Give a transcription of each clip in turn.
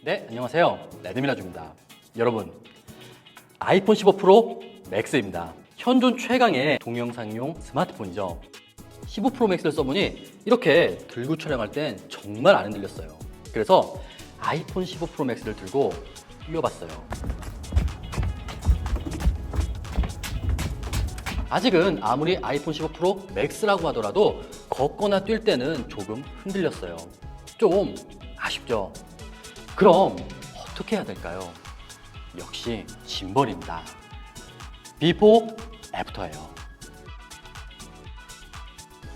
네, 안녕하세요. 레드미라주입니다. 여러분, 아이폰 15 프로 맥스입니다. 현존 최강의 동영상용 스마트폰이죠. 15 프로 맥스를 써보니 이렇게 들고 촬영할 땐 정말 안 흔들렸어요. 그래서 아이폰 15 프로 맥스를 들고 뛰어봤어요. 아직은 아무리 아이폰 15 프로 맥스라고 하더라도 걷거나 뛸 때는 조금 흔들렸어요. 좀 아쉽죠? 그럼 어떻게 해야 될까요? 역시 짐벌입니다. 비포, 애프터예요.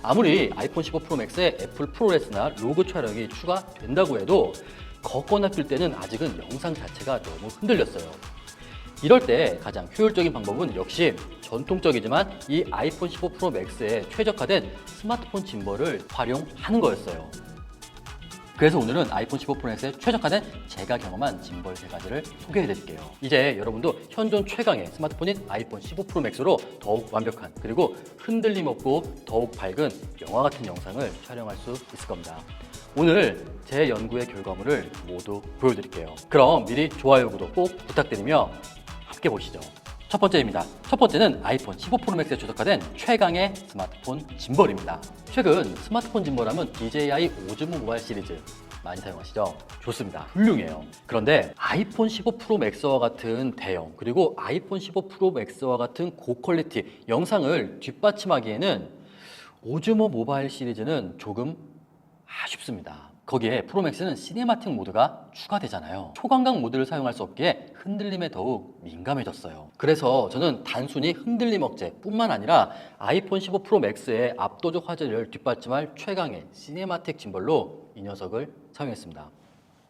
아무리 아이폰 15 프로 맥스에 애플 프로레스나 로그 촬영이 추가된다고 해도 걷거나 뛸 때는 아직은 영상 자체가 너무 흔들렸어요. 이럴 때 가장 효율적인 방법은 역시 전통적이지만 이 아이폰 15 프로 맥스에 최적화된 스마트폰 짐벌을 활용하는 거였어요. 그래서 오늘은 아이폰 15 프로 맥스에 최적화된 제가 경험한 짐벌 3가지를 소개해드릴게요. 이제 여러분도 현존 최강의 스마트폰인 아이폰 15 프로 맥스로 더욱 완벽한 그리고 흔들림 없고 더욱 밝은 영화 같은 영상을 촬영할 수 있을 겁니다. 오늘 제 연구의 결과물을 모두 보여드릴게요. 그럼 미리 좋아요, 구독 꼭 부탁드리며 함께 보시죠. 첫 번째입니다. 첫 번째는 아이폰 15 프로 맥스에 최적화된 최강의 스마트폰 짐벌입니다. 최근 스마트폰 짐벌하면 DJI 오즈모 모바일 시리즈 많이 사용하시죠? 좋습니다. 훌륭해요. 그런데 아이폰 15 프로 맥스와 같은 대형 그리고 아이폰 15 프로 맥스와 같은 고퀄리티 영상을 뒷받침하기에는 오즈모 모바일 시리즈는 조금 아쉽습니다. 거기에 프로맥스는 시네마틱 모드가 추가되잖아요. 초광각 모드를 사용할 수 없기에 흔들림에 더욱 민감해졌어요. 그래서 저는 단순히 흔들림 억제 뿐만 아니라 아이폰 15 프로 맥스의 압도적 화질을 뒷받침할 최강의 시네마틱 짐벌로 이 녀석을 사용했습니다.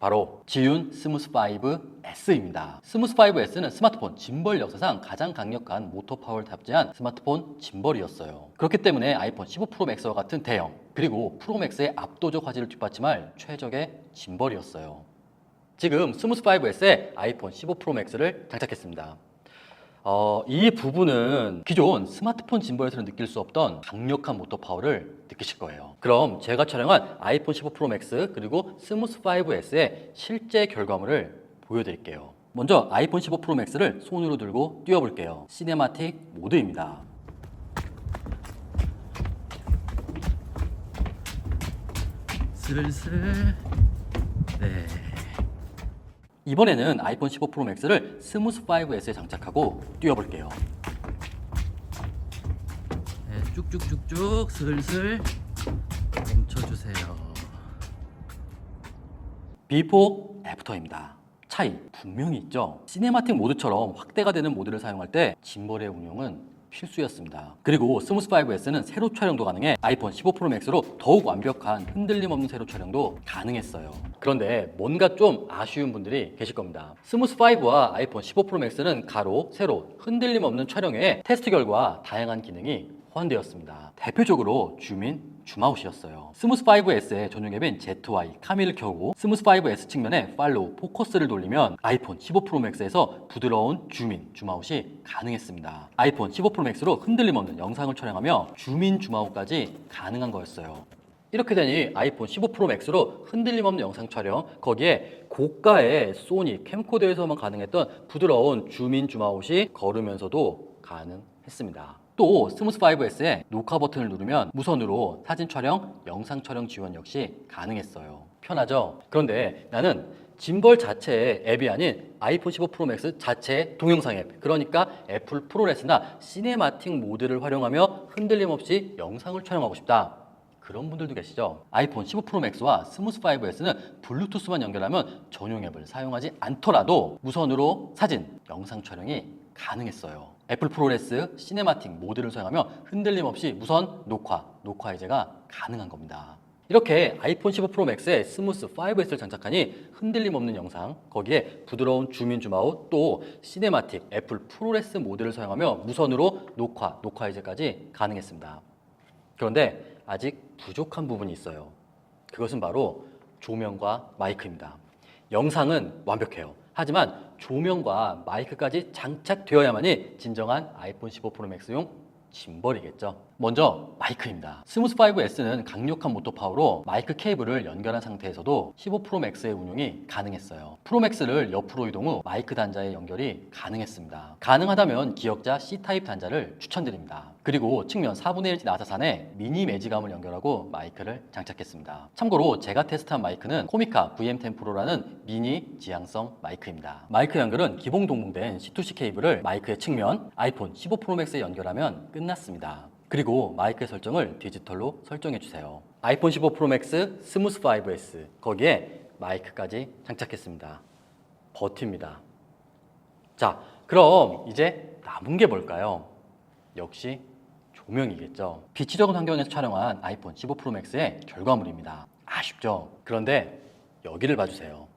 바로 지윤 스무스 5S입니다. 스무스 5S는 스마트폰 짐벌 역사상 가장 강력한 모터 파워를 탑재한 스마트폰 짐벌이었어요. 그렇기 때문에 아이폰 15 프로 맥스와 같은 대형 그리고 프로 맥스의 압도적 화질을 뒷받침할 최적의 짐벌이었어요. 지금 스무스 5S에 아이폰 15 프로 맥스를 장착했습니다. 이 부분은 기존 스마트폰 짐벌에서는 느낄 수 없던 강력한 모터 파워를 느끼실 거예요. 그럼 제가 촬영한 아이폰 15 프로 맥스 그리고 스무스 5S의 실제 결과물을 보여드릴게요. 먼저 아이폰 15 프로 맥스를 손으로 들고 뛰어볼게요. 시네마틱 모드입니다. 슬슬 네. 이번에는 아이폰 15 프로 맥스를 스무스 5S에 장착하고 뛰어볼게요. 네, 쭉쭉쭉쭉 슬슬 멈춰주세요. 비포, 애프터입니다. 차이 분명히 있죠? 시네마틱 모드처럼 확대가 되는 모드를 사용할 때 짐벌의 운용은 필수였습니다. 그리고 스무스 5S는 세로 촬영도 가능해 아이폰 15 프로 맥스로 더욱 완벽한 흔들림 없는 세로 촬영도 가능했어요. 그런데 뭔가 좀 아쉬운 분들이 계실 겁니다. 스무스 5와 아이폰 15 프로 맥스는 가로, 세로, 흔들림 없는 촬영 외에 테스트 결과 다양한 기능이 호환되었습니다. 대표적으로 줌인, 줌아웃이었어요. 스무스 5S의 전용 앱인 ZY, 카미를 켜고 스무스 5S 측면에 팔로우, 포커스를 돌리면 아이폰 15 프로 맥스에서 부드러운 줌인, 줌아웃이 가능했습니다. 아이폰 15 프로 맥스로 흔들림 없는 영상을 촬영하며 줌인, 줌아웃까지 가능한 거였어요. 이렇게 되니 아이폰 15 프로 맥스로 흔들림 없는 영상 촬영, 거기에 고가의 소니 캠코더에서만 가능했던 부드러운 줌인, 줌아웃이 걸으면서도 가능했습니다. 또 스무스 5S에 녹화 버튼을 누르면 무선으로 사진 촬영, 영상 촬영 지원 역시 가능했어요. 편하죠? 그런데 나는 짐벌 자체의 앱이 아닌 아이폰 15 프로 맥스 자체의 동영상 앱, 그러니까 애플 프로레스나 시네마틱 모드를 활용하며 흔들림 없이 영상을 촬영하고 싶다. 그런 분들도 계시죠? 아이폰 15 프로 맥스와 스무스 5S는 블루투스만 연결하면 전용 앱을 사용하지 않더라도 무선으로 사진, 영상 촬영이 가능했어요. 애플 프로레스 시네마틱 모드를 사용하며 흔들림 없이 무선 녹화 해제가 가능한 겁니다. 이렇게 아이폰 15 프로 맥스에 스무스 5S를 장착하니 흔들림 없는 영상, 거기에 부드러운 줌인 줌아웃, 또 시네마틱 애플 프로레스 모드를 사용하며 무선으로 녹화 해제까지 가능했습니다. 그런데 아직 부족한 부분이 있어요. 그것은 바로 조명과 마이크입니다. 영상은 완벽해요. 하지만 조명과 마이크까지 장착되어야만이 진정한 아이폰 15 프로 맥스용 짐벌이겠죠. 먼저 마이크입니다. 스무스 5S는 강력한 모터 파워로 마이크 케이블을 연결한 상태에서도 15 프로 맥스의 운용이 가능했어요. 프로 맥스를 옆으로 이동 후 마이크 단자의 연결이 가능했습니다. 가능하다면 기역자 C타입 단자를 추천드립니다. 그리고 측면 4분의 1 나사산에 미니 매지감을 연결하고 마이크를 장착했습니다. 참고로 제가 테스트한 마이크는 코미카 VM10 프로라는 미니 지향성 마이크입니다. 마이크 연결은 기본 동봉된 C2C 케이블을 마이크의 측면 아이폰 15 프로 맥스에 연결하면 끝났습니다. 그리고 마이크 설정을 디지털로 설정해 주세요. 아이폰 15 프로 맥스 스무스 5S 거기에 마이크까지 장착했습니다. 버팁니다. 자, 그럼 이제 남은 게 뭘까요? 역시 조명이겠죠. 빛이 적은 환경에서 촬영한 아이폰 15 프로 맥스의 결과물입니다. 아쉽죠? 그런데 여기를 봐주세요.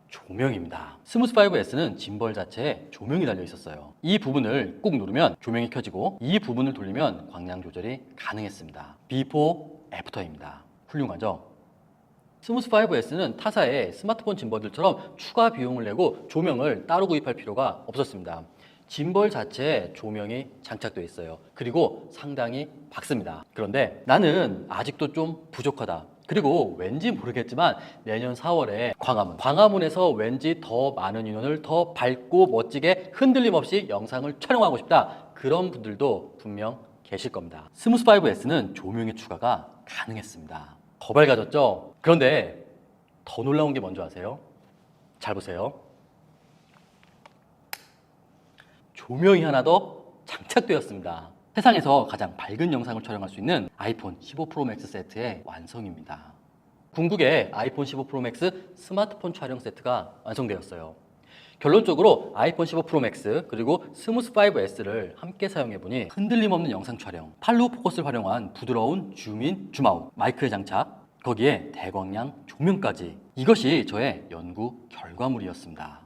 조명입니다. 스무스 5S는 짐벌 자체에 조명이 달려 있었어요. 이 부분을 꾹 누르면 조명이 켜지고 이 부분을 돌리면 광량 조절이 가능했습니다. 비포 애프터입니다. 훌륭하죠? 스무스 5S는 타사의 스마트폰 짐벌들처럼 추가 비용을 내고 조명을 따로 구입할 필요가 없었습니다. 짐벌 자체에 조명이 장착되어 있어요. 그리고 상당히 밝습니다. 그런데 나는 아직도 좀 부족하다. 그리고 왠지 모르겠지만 내년 4월에 광화문에서 왠지 더 많은 인원을 더 밝고 멋지게 흔들림 없이 영상을 촬영하고 싶다. 그런 분들도 분명 계실 겁니다. 스무스 5S는 조명의 추가가 가능했습니다. 더 밝아졌죠? 그런데 더 놀라운 게 뭔지 아세요? 잘 보세요. 조명이 하나 더 장착되었습니다. 세상에서 가장 밝은 영상을 촬영할 수 있는 아이폰 15 프로 맥스 세트의 완성입니다. 궁극의 아이폰 15 프로 맥스 스마트폰 촬영 세트가 완성되었어요. 결론적으로 아이폰 15 프로 맥스 그리고 스무스 5S를 함께 사용해보니 흔들림 없는 영상 촬영, 팔로우 포커스를 활용한 부드러운 줌인, 줌아웃, 마이크의 장착, 거기에 대광량 조명까지 이것이 저의 연구 결과물이었습니다.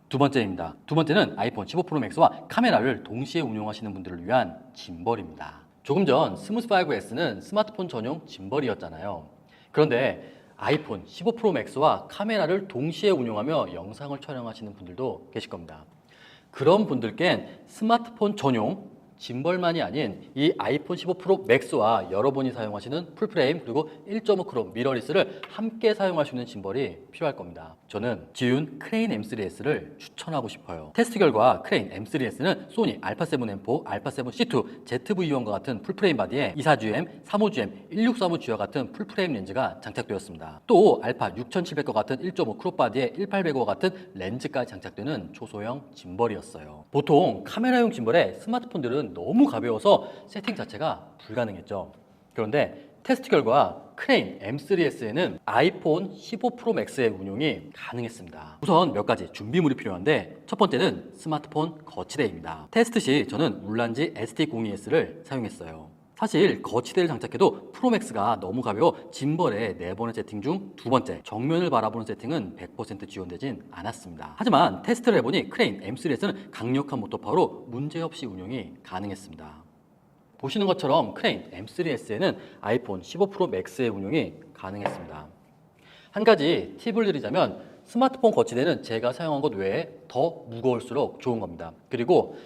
두 번째입니다. 두 번째는 아이폰 15 프로 맥스와 카메라를 동시에 운용하시는 분들을 위한 짐벌입니다. 조금 전 스무스 5S는 스마트폰 전용 짐벌이었잖아요. 그런데 아이폰 15 프로 맥스와 카메라를 동시에 운용하며 영상을 촬영하시는 분들도 계실 겁니다. 그런 분들께는 스마트폰 전용 짐벌만이 아닌 이 아이폰 15 프로 맥스와 여러분이 사용하시는 풀프레임 그리고 1.5 크롬 미러리스를 함께 사용할 수 있는 짐벌이 필요할 겁니다. 저는 지윤 크레인 M3S를 추천하고 싶어요. 테스트 결과 크레인 M3S는 소니 α7M4, α7C2, ZV-1과 같은 풀프레임 바디에 24GM, 35GM, 1635G와 같은 풀프레임 렌즈가 장착되었습니다. 또 알파 6700과 같은 1.5 크롭 바디에 1800와 같은 렌즈까지 장착되는 초소형 짐벌이었어요. 보통 카메라용 짐벌에 스마트폰들은 너무 가벼워서 세팅 자체가 불가능했죠. 그런데 테스트 결과 크레인 M3S에는 아이폰 15 프로 맥스의 운용이 가능했습니다. 우선 몇 가지 준비물이 필요한데 첫 번째는 스마트폰 거치대입니다. 테스트 시 저는 울란지 ST02S를 사용했어요. 사실 거치대를 장착해도 프로맥스가 너무 가벼워 짐벌의 4번의 세팅 중 두 번째 정면을 바라보는 세팅은 100% 지원되진 않았습니다. 하지만 테스트를 해보니 크레인 M3S는 강력한 모터 파워로 문제없이 운용이 가능했습니다. 보시는 것처럼 크레인 M3S에는 아이폰 15 프로 맥스의 운용이 가능했습니다. 한 가지 팁을 드리자면 스마트폰 거치대는 제가 사용한 것 외에 더 무거울수록 좋은 겁니다. 그리고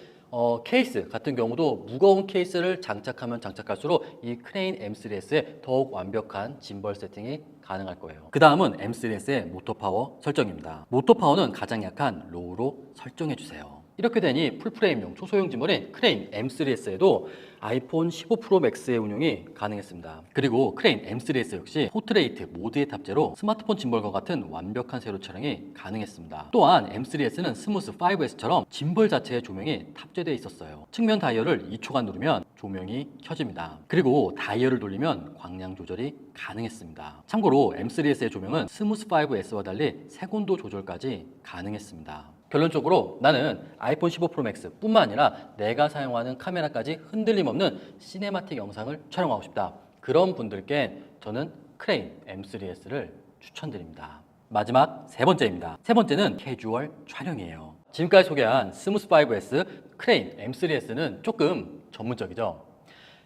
케이스 같은 경우도 무거운 케이스를 장착하면 장착할수록 이 크레인 M3S에 더욱 완벽한 짐벌 세팅이 가능할 거예요. 그 다음은 M3S의 모터 파워 설정입니다. 모터 파워는 가장 약한 로우로 설정해 주세요. 이렇게 되니 풀프레임용 초소형 짐벌인 크레인 M3S에도 아이폰 15 프로 맥스의 운용이 가능했습니다. 그리고 크레인 M3S 역시 포트레이트 모드의 탑재로 스마트폰 짐벌과 같은 완벽한 세로 촬영이 가능했습니다. 또한 M3S는 스무스 5S처럼 짐벌 자체의 조명이 탑재되어 있었어요. 측면 다이얼을 2초간 누르면 조명이 켜집니다. 그리고 다이얼을 돌리면 광량 조절이 가능했습니다. 참고로 M3S의 조명은 스무스 5S와 달리 색온도 조절까지 가능했습니다. 결론적으로 나는 아이폰 15 프로 맥스 뿐만 아니라 내가 사용하는 카메라까지 흔들림 없는 시네마틱 영상을 촬영하고 싶다. 그런 분들께 저는 크레인 M3S를 추천드립니다. 마지막 세 번째입니다. 세 번째는 캐주얼 촬영이에요. 지금까지 소개한 스무스 5S, 크레인 M3S는 조금 전문적이죠.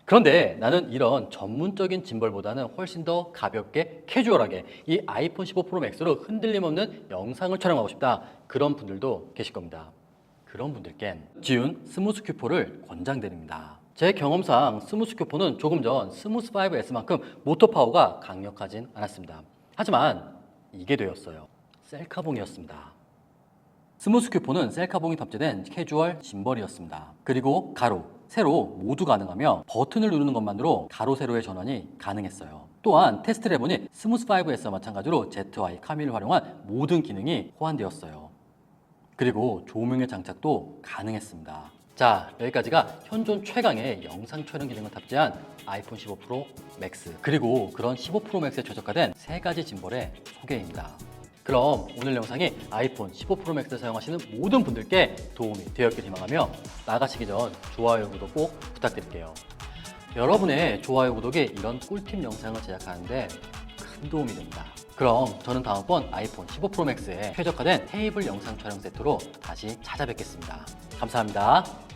그런데 나는 이런 전문적인 짐벌보다는 훨씬 더 가볍게 캐주얼하게 이 아이폰 15 프로 맥스로 흔들림 없는 영상을 촬영하고 싶다. 그런 분들도 계실 겁니다. 그런 분들께는 지윤 스무스 Q4를 권장드립니다. 제 경험상 스무스 큐4는 조금 전 스무스 5S만큼 모터 파워가 강력하진 않았습니다. 하지만 이게 되었어요. 셀카봉이었습니다. 스무스 큐4는 셀카봉이 탑재된 캐주얼 짐벌이었습니다. 그리고 가로, 세로 모두 가능하며 버튼을 누르는 것만으로 가로, 세로의 전환이 가능했어요. 또한 테스트를 해보니 스무스 5S와 마찬가지로 ZY 카미를 활용한 모든 기능이 호환되었어요. 그리고 조명의 장착도 가능했습니다. 자, 여기까지가 현존 최강의 영상 촬영 기능을 탑재한 아이폰 15 프로 맥스, 그리고 그런 15 프로 맥스에 최적화된 3가지 짐벌의 소개입니다. 그럼 오늘 영상이 아이폰 15 프로 맥스를 사용하시는 모든 분들께 도움이 되었길 희망하며 나가시기 전 좋아요, 구독 꼭 부탁드릴게요. 여러분의 좋아요, 구독이 이런 꿀팁 영상을 제작하는데 큰 도움이 됩니다. 그럼 저는 다음번 아이폰 15 프로 맥스에 최적화된 테이블 영상 촬영 세트로 다시 찾아뵙겠습니다. 감사합니다.